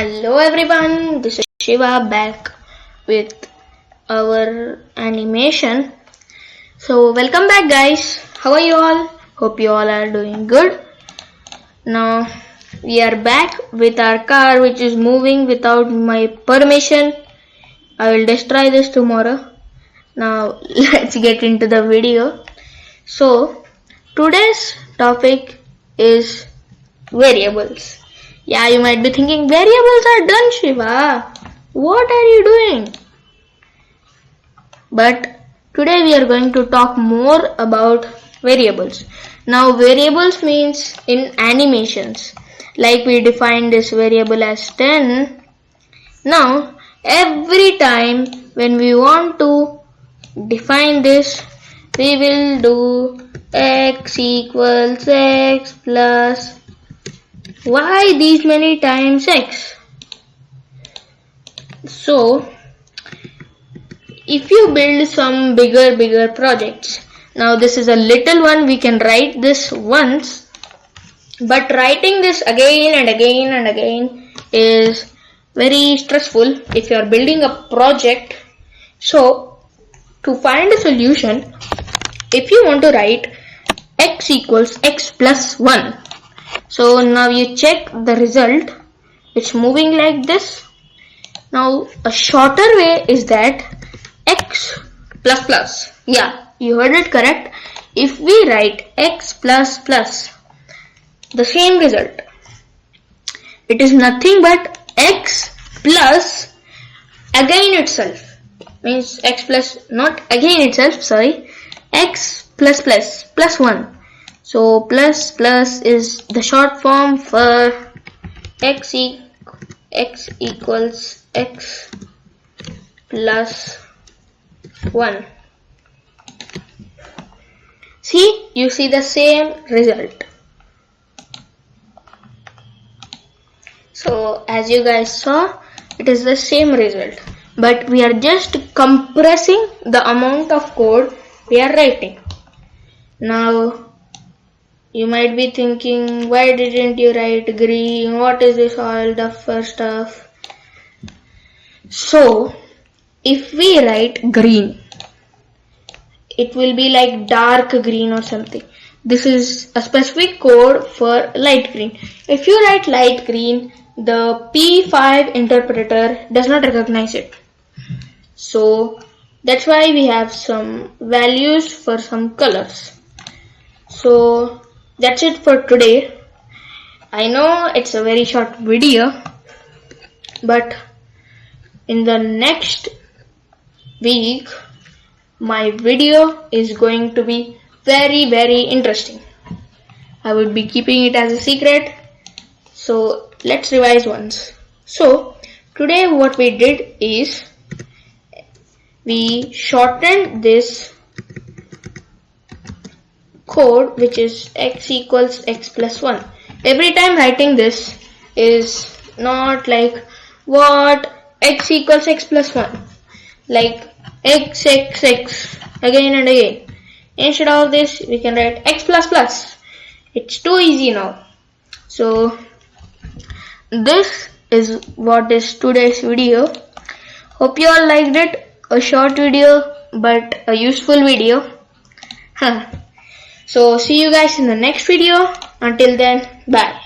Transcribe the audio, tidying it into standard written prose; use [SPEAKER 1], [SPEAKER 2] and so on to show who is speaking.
[SPEAKER 1] Hello everyone, this is Shiva back with our animation. So welcome back guys, how are you all? Hope you all are doing good. Now we are back with our car which is moving without my permission. I will destroy this tomorrow. Now let's get into the video. So today's topic is variables. Yeah, you might be thinking, variables are done, Shiva. What are you doing? But today we are going to talk more about variables. Now variables means in animations. Like we defined this variable as 10. Now every time when we want to define this, we will do x equals x plus why these many times x. So if you build some bigger projects, now this is a little one, we can write this once, but writing this again and again is very stressful if you are building a project. So to find a solution, if you want to write x equals x plus 1, so now you check the result, it's moving like this. Now a shorter way is that x plus plus, yeah, you heard it correct. If we write x plus plus, the same result, it is nothing but x plus again itself, means x plus, not again itself, sorry, x plus plus 1. So plus is the short form for x equals x plus 1. See, you see the same result. So as you guys saw, it is the same result, but we are just compressing the amount of code we are writing. Now you might be thinking, why didn't you write green? What is this all the first stuff? So if we write green, it will be like dark green or something. This is a specific code for light green. If you write light green, the P5 interpreter does not recognize it. So that's why we have some values for some colors. So that's it for today. I know it's a very short video, but in the next week my video is going to be very interesting. I would be keeping it as a secret. So let's revise once. So today what we did is we shortened this code which is x equals x plus 1. Every time writing this is not like what x equals x plus 1, like x again and again. Instead of this we can write x plus plus. It's too easy now. So this is what is today's video. Hope you all liked it. A short video but a useful video. So see you guys in the next video. Until then, bye.